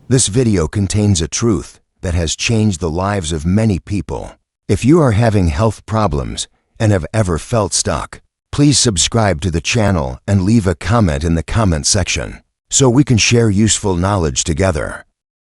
This video contains a truth that has changed the lives of many people. If you are having health problems and have ever felt stuck, please subscribe to the channel and leave a comment in the comment section so we can share useful knowledge together.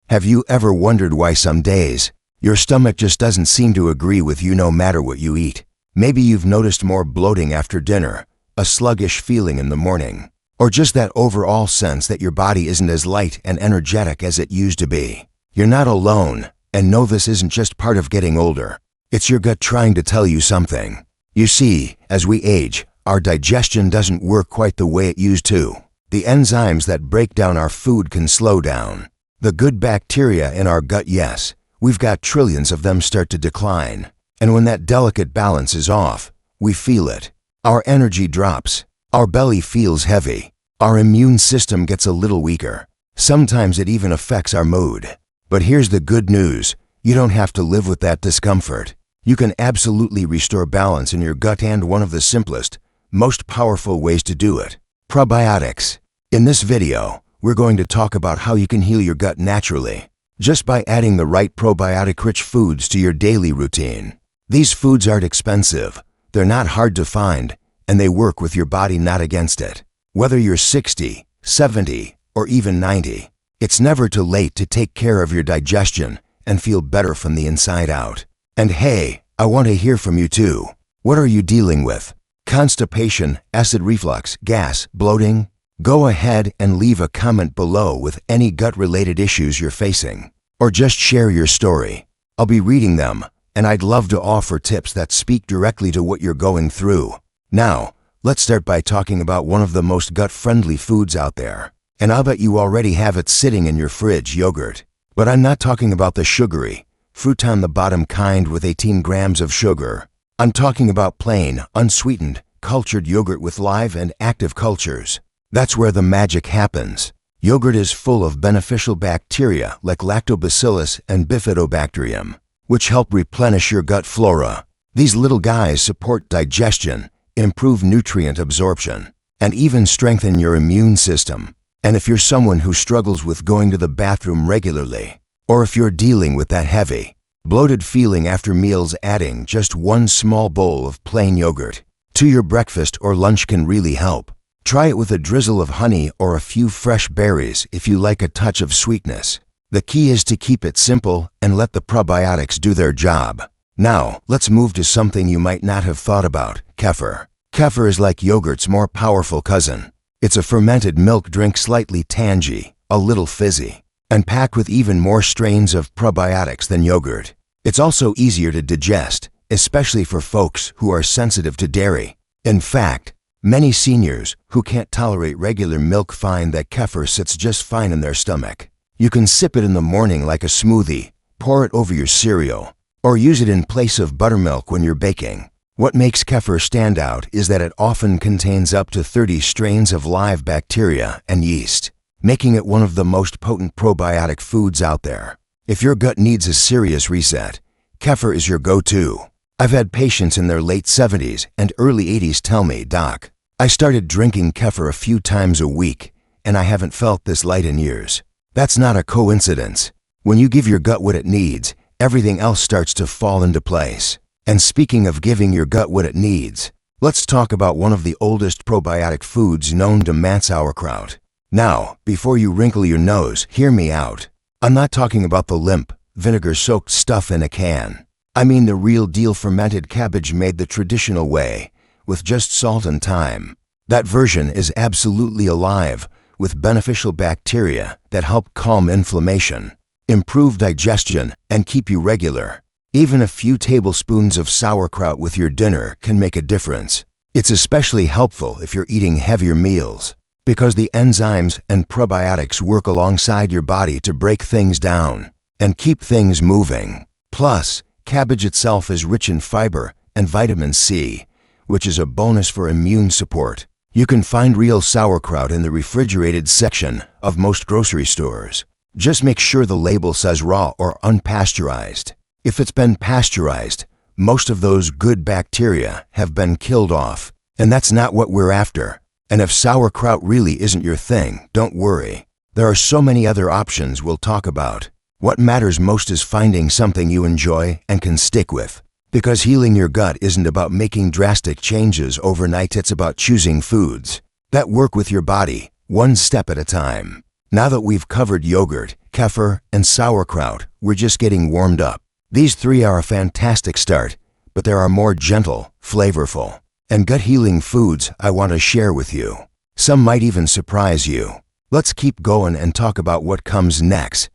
Have you ever wondered why some days your stomach just doesn't seem to agree with you no matter what you eat? Maybe you've noticed more bloating after dinner, a sluggish feeling in the morning, or just that overall sense that your body isn't as light and energetic as it used to be. You're not alone, and no, this isn't just part of getting older. It's your gut trying to tell you something. You see, as we age, our digestion doesn't work quite the way it used to. The enzymes that break down our food can slow down. The good bacteria in our gut, yes, we've got trillions of them, start to decline. And when that delicate balance is off, we feel it. Our energy drops. Our belly feels heavy. Our immune system gets a little weaker. Sometimes it even affects our mood. But here's the good news. You don't have to live with that discomfort. You can absolutely restore balance in your gut, and one of the simplest, most powerful ways to do it: probiotics. In this video, we're going to talk about how you can heal your gut naturally, just by adding the right probiotic-rich foods to your daily routine. These foods aren't expensive, they're not hard to find, and they work with your body, not against it. Whether you're 60, 70, or even 90, it's never too late to take care of your digestion and feel better from the inside out. And hey, I want to hear from you too. What are you dealing with? Constipation, acid reflux, gas, bloating? Go ahead and leave a comment below with any gut-related issues you're facing, or just share your story. I'll be reading them, and I'd love to offer tips that speak directly to what you're going through. Now, let's start by talking about one of the most gut-friendly foods out there. And I'll bet you already have it sitting in your fridge: yogurt. But I'm not talking about the sugary, fruit-on-the-bottom kind with 18 grams of sugar. I'm talking about plain, unsweetened, cultured yogurt with live and active cultures. That's where the magic happens. Yogurt is full of beneficial bacteria like lactobacillus and bifidobacterium, which help replenish your gut flora. These little guys support digestion, improve nutrient absorption, and even strengthen your immune system. And if you're someone who struggles with going to the bathroom regularly, or if you're dealing with that heavy, bloated feeling after meals, adding just one small bowl of plain yogurt to your breakfast or lunch can really help. Try it with a drizzle of honey or a few fresh berries if you like a touch of sweetness. The key is to keep it simple and let the probiotics do their job. Now, let's move to something you might not have thought about: kefir. Kefir is like yogurt's more powerful cousin. It's a fermented milk drink, slightly tangy, a little fizzy, and packed with even more strains of probiotics than yogurt. It's also easier to digest, especially for folks who are sensitive to dairy. In fact, many seniors who can't tolerate regular milk find that kefir sits just fine in their stomach. You can sip it in the morning like a smoothie, pour it over your cereal, or use it in place of buttermilk when you're baking. What makes kefir stand out is that it often contains up to 30 strains of live bacteria and yeast, making it one of the most potent probiotic foods out there. If your gut needs a serious reset, kefir is your go-to. I've had patients in their late 70s and early 80s tell me, "Doc, I started drinking kefir a few times a week, and I haven't felt this light in years." That's not a coincidence. When you give your gut what it needs, everything else starts to fall into place. And speaking of giving your gut what it needs, let's talk about one of the oldest probiotic foods known to man: sauerkraut. Now, before you wrinkle your nose, hear me out. I'm not talking about the limp, vinegar-soaked stuff in a can. I mean the real deal fermented cabbage made the traditional way, with just salt and thyme. That version is absolutely alive, with beneficial bacteria that help calm inflammation, improve digestion, and keep you regular. Even a few tablespoons of sauerkraut with your dinner can make a difference. It's especially helpful if you're eating heavier meals, because the enzymes and probiotics work alongside your body to break things down and keep things moving. Plus, cabbage itself is rich in fiber and vitamin C, which is a bonus for immune support. You can find real sauerkraut in the refrigerated section of most grocery stores. Just make sure the label says raw or unpasteurized. If it's been pasteurized, most of those good bacteria have been killed off, and that's not what we're after. And if sauerkraut really isn't your thing, don't worry. There are so many other options we'll talk about. What matters most is finding something you enjoy and can stick with. Because healing your gut isn't about making drastic changes overnight, it's about choosing foods that work with your body, one step at a time. Now that we've covered yogurt, kefir, and sauerkraut, we're just getting warmed up. These three are a fantastic start, but there are more gentle, flavorful, and gut-healing foods I want to share with you. Some might even surprise you. Let's keep going and talk about what comes next.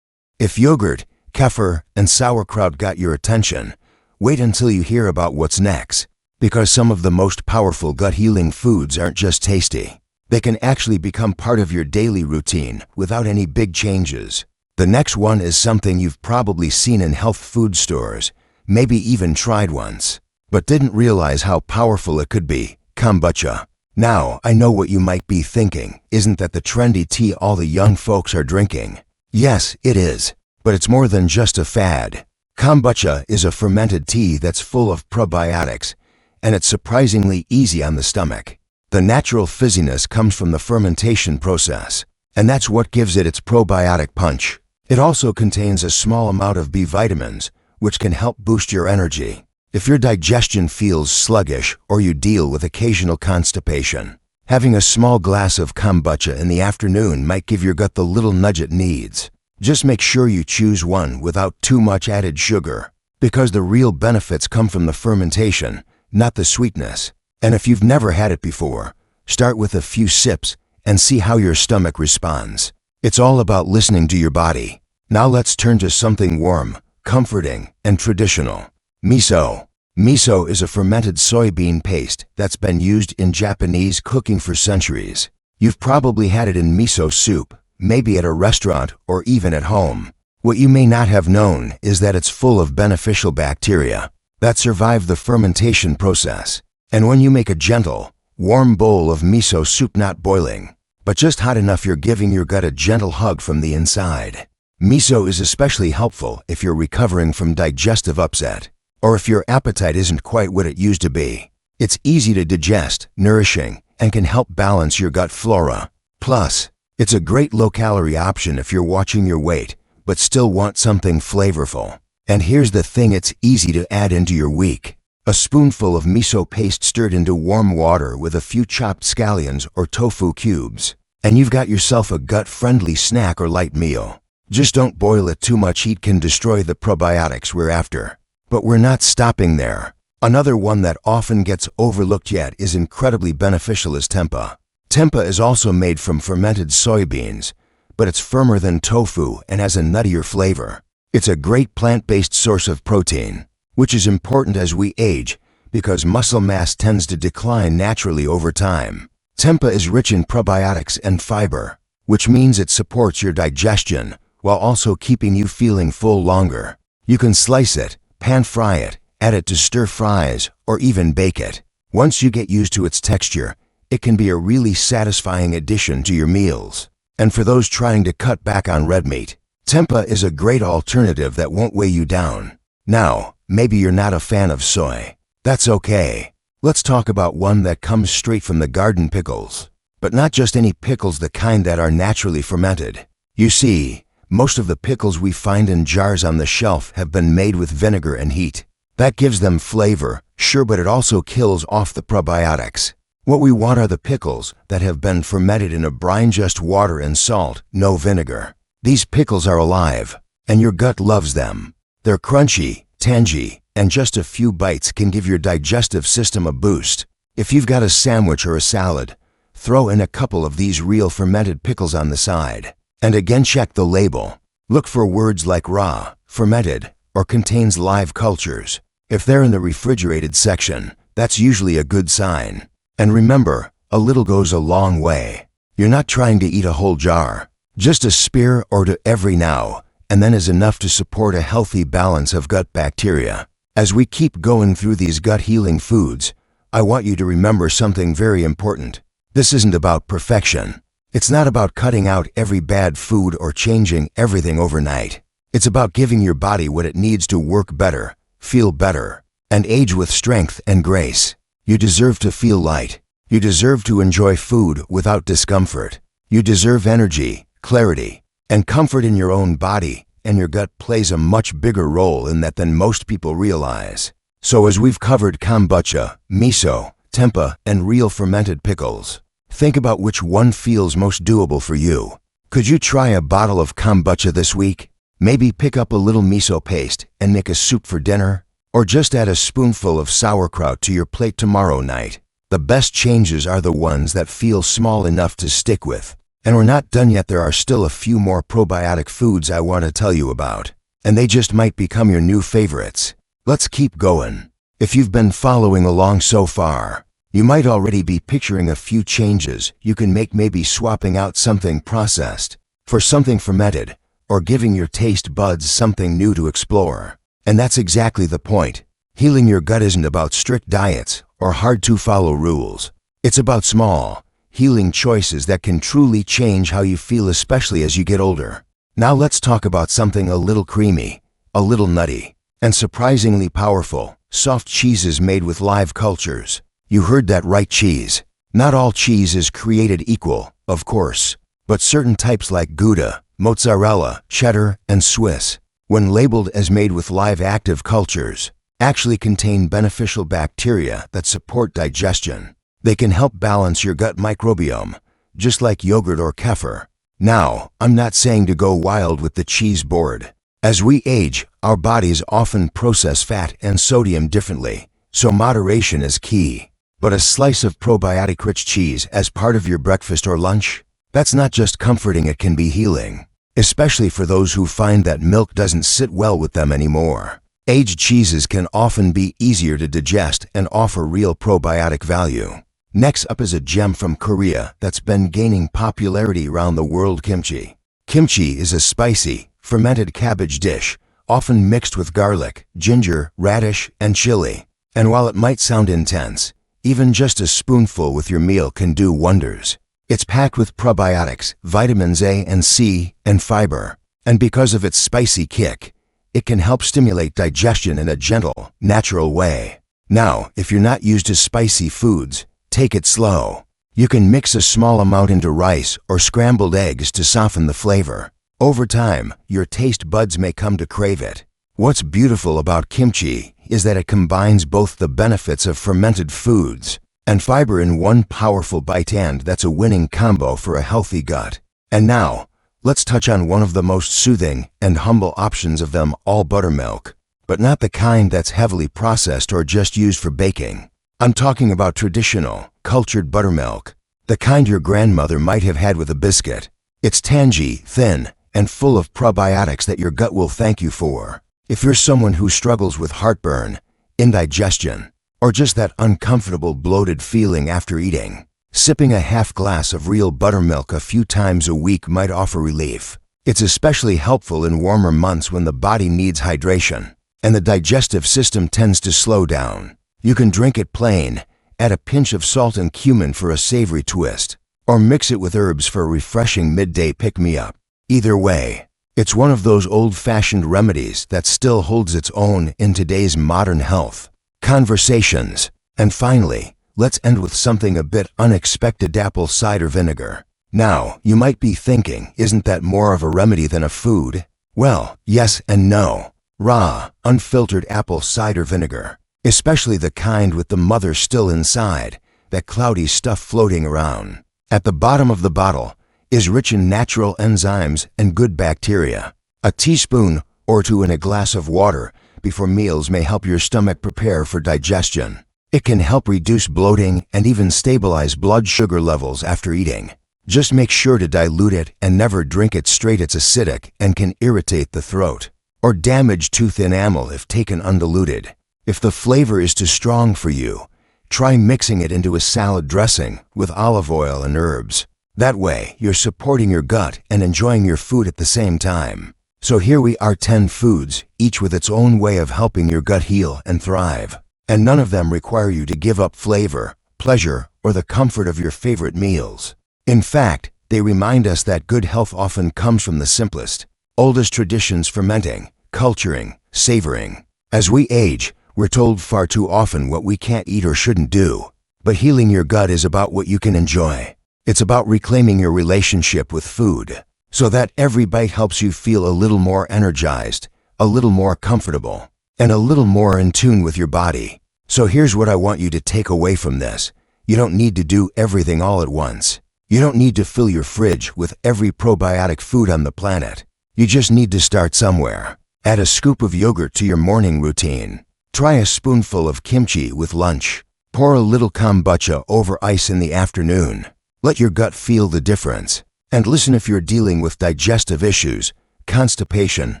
If yogurt, kefir, and sauerkraut got your attention, wait until you hear about what's next. Because some of the most powerful gut-healing foods aren't just tasty. They can actually become part of your daily routine without any big changes. The next one is something you've probably seen in health food stores, maybe even tried once, but didn't realize how powerful it could be: kombucha. Now, I know what you might be thinking. Isn't that the trendy tea all the young folks are drinking? Yes, it is. But it's more than just a fad. Kombucha is a fermented tea that's full of probiotics, and it's surprisingly easy on the stomach. The natural fizziness comes from the fermentation process, and that's what gives it its probiotic punch. It also contains a small amount of B vitamins, which can help boost your energy. If your digestion feels sluggish or you deal with occasional constipation, having a small glass of kombucha in the afternoon might give your gut the little nudge it needs. Just make sure you choose one without too much added sugar, because the real benefits come from the fermentation, not the sweetness. And if you've never had it before, start with a few sips and see how your stomach responds. It's all about listening to your body. Now let's turn to something warm, comforting, and traditional. Miso. Miso is a fermented soybean paste that's been used in Japanese cooking for centuries. You've probably had it in miso soup, maybe at a restaurant or even at home. What you may not have known is that it's full of beneficial bacteria that survive the fermentation process. And when you make a gentle, warm bowl of miso soup, not boiling, but just hot enough you're giving your gut a gentle hug from the inside. Miso is especially helpful if you're recovering from digestive upset, or if your appetite isn't quite what it used to be. It's easy to digest, nourishing, and can help balance your gut flora. Plus, it's a great low-calorie option if you're watching your weight, but still want something flavorful. And here's the thing, it's easy to add into your week. A spoonful of miso paste stirred into warm water with a few chopped scallions or tofu cubes, and you've got yourself a gut-friendly snack or light meal. Just don't boil it too much, heat can destroy the probiotics we're after. But we're not stopping there. Another one that often gets overlooked yet is incredibly beneficial is tempeh. Tempeh is also made from fermented soybeans, but it's firmer than tofu and has a nuttier flavor. It's a great plant-based source of protein, which is important as we age because muscle mass tends to decline naturally over time. Tempeh is rich in probiotics and fiber, which means it supports your digestion while also keeping you feeling full longer. You can slice it, pan-fry it, add it to stir fries, or even bake it. Once you get used to its texture, it can be a really satisfying addition to your meals. And for those trying to cut back on red meat, tempeh is a great alternative that won't weigh you down. Now, maybe you're not a fan of soy. That's okay. Let's talk about one that comes straight from the garden: pickles. But not just any pickles, the kind that are naturally fermented. You see, most of the pickles we find in jars on the shelf have been made with vinegar and heat. That gives them flavor, sure, but it also kills off the probiotics. What we want are the pickles that have been fermented in a brine, just water and salt, no vinegar. These pickles are alive, and your gut loves them. They're crunchy, tangy, and just a few bites can give your digestive system a boost. If you've got a sandwich or a salad, throw in a couple of these real fermented pickles on the side. And again, check the label. Look for words like raw, fermented, or contains live cultures. If they're in the refrigerated section, that's usually a good sign. And remember, a little goes a long way. You're not trying to eat a whole jar. Just a spear or two every now and then is enough to support a healthy balance of gut bacteria. As we keep going through these gut-healing foods, I want you to remember something very important. This isn't about perfection. It's not about cutting out every bad food or changing everything overnight. It's about giving your body what it needs to work better, feel better, and age with strength and grace. You deserve to feel light. You deserve to enjoy food without discomfort. You deserve energy, clarity, and comfort in your own body, and your gut plays a much bigger role in that than most people realize. So as we've covered kombucha, miso, tempeh, and real fermented pickles, think about which one feels most doable for you. Could you try a bottle of kombucha this week? Maybe pick up a little miso paste and make a soup for dinner? Or just add a spoonful of sauerkraut to your plate tomorrow night? The best changes are the ones that feel small enough to stick with. And we're not done yet. There are still a few more probiotic foods I want to tell you about, and they just might become your new favorites. Let's keep going. If you've been following along so far, you might already be picturing a few changes you can make, maybe swapping out something processed for something fermented, or giving your taste buds something new to explore. And that's exactly the point. Healing your gut isn't about strict diets or hard-to-follow rules. It's about small, healing choices that can truly change how you feel, especially as you get older. Now let's talk about something a little creamy, a little nutty, and surprisingly powerful: soft cheeses made with live cultures. You heard that right, cheese. Not all cheese is created equal, of course, but certain types like Gouda, mozzarella, cheddar, and Swiss, when labeled as made with live active cultures, actually contain beneficial bacteria that support digestion. They can help balance your gut microbiome, just like yogurt or kefir. Now, I'm not saying to go wild with the cheese board. As we age, our bodies often process fat and sodium differently, so moderation is key. But a slice of probiotic-rich cheese as part of your breakfast or lunch? That's not just comforting, it can be healing, especially for those who find that milk doesn't sit well with them anymore. Aged cheeses can often be easier to digest and offer real probiotic value. Next up is a gem from Korea that's been gaining popularity around the world: kimchi. Kimchi is a spicy, fermented cabbage dish, often mixed with garlic, ginger, radish, and chili. And while it might sound intense, even just a spoonful with your meal can do wonders. It's packed with probiotics, vitamins A and C, and fiber. And because of its spicy kick, it can help stimulate digestion in a gentle, natural way. Now, if you're not used to spicy foods, take it slow. You can mix a small amount into rice or scrambled eggs to soften the flavor. Over time, your taste buds may come to crave it. What's beautiful about kimchi is that it combines both the benefits of fermented foods and fiber in one powerful bite, and that's a winning combo for a healthy gut. And now, let's touch on one of the most soothing and humble options of them all: buttermilk. But not the kind that's heavily processed or just used for baking. I'm talking about traditional, cultured buttermilk, the kind your grandmother might have had with a biscuit. It's tangy, thin, and full of probiotics that your gut will thank you for. If you're someone who struggles with heartburn, indigestion, or just that uncomfortable bloated feeling after eating, sipping a half glass of real buttermilk a few times a week might offer relief. It's especially helpful in warmer months when the body needs hydration and the digestive system tends to slow down. You can drink it plain, add a pinch of salt and cumin for a savory twist, or mix it with herbs for a refreshing midday pick-me-up. Either way, it's one of those old-fashioned remedies that still holds its own in today's modern health conversations. And finally, let's end with something a bit unexpected: apple cider vinegar. Now, you might be thinking, isn't that more of a remedy than a food? Well, yes and no. Raw, unfiltered apple cider vinegar, especially the kind with the mother still inside, that cloudy stuff floating around at the bottom of the bottle, is rich in natural enzymes and good bacteria. A teaspoon or two in a glass of water before meals may help your stomach prepare for digestion. It can help reduce bloating and even stabilize blood sugar levels after eating. Just make sure to dilute it and never drink it straight. It's acidic and can irritate the throat or damage tooth enamel if taken undiluted. If the flavor is too strong for you, try mixing it into a salad dressing with olive oil and herbs. That way, you're supporting your gut and enjoying your food at the same time. So here we are, 10 foods, each with its own way of helping your gut heal and thrive. And none of them require you to give up flavor, pleasure, or the comfort of your favorite meals. In fact, they remind us that good health often comes from the simplest, oldest traditions: fermenting, culturing, savoring. As we age, we're told far too often what we can't eat or shouldn't do. But healing your gut is about what you can enjoy. It's about reclaiming your relationship with food. so that every bite helps you feel a little more energized, a little more comfortable, and a little more in tune with your body. So here's what I want you to take away from this. You don't need to do everything all at once. You don't need to fill your fridge with every probiotic food on the planet. You just need to start somewhere. Add a scoop of yogurt to your morning routine. Try a spoonful of kimchi with lunch. Pour a little kombucha over ice in the afternoon. Let your gut feel the difference. And listen, if you're dealing with digestive issues, constipation,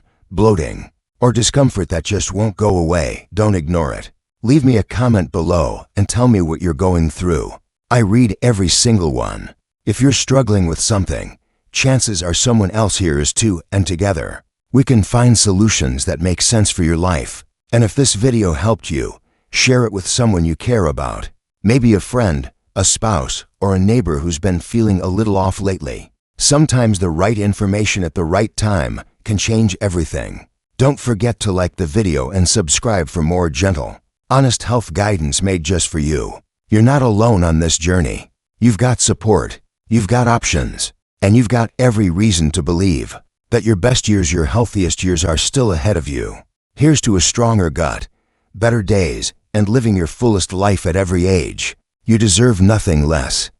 bloating, or discomfort that just won't go away, don't ignore it. Leave me a comment below and tell me what you're going through. I read every single one. If you're struggling with something, chances are someone else here is too, and together, we can find solutions that make sense for your life. And if this video helped you, share it with someone you care about. Maybe a friend, a spouse, or a neighbor who's been feeling a little off lately. Sometimes the right information at the right time can change everything. Don't forget to like the video and subscribe for more gentle, honest health guidance made just for you. You're not alone on this journey. You've got support, you've got options, and you've got every reason to believe that your best years, your healthiest years are still ahead of you. Here's to a stronger gut, better days, and living your fullest life at every age. You deserve nothing less.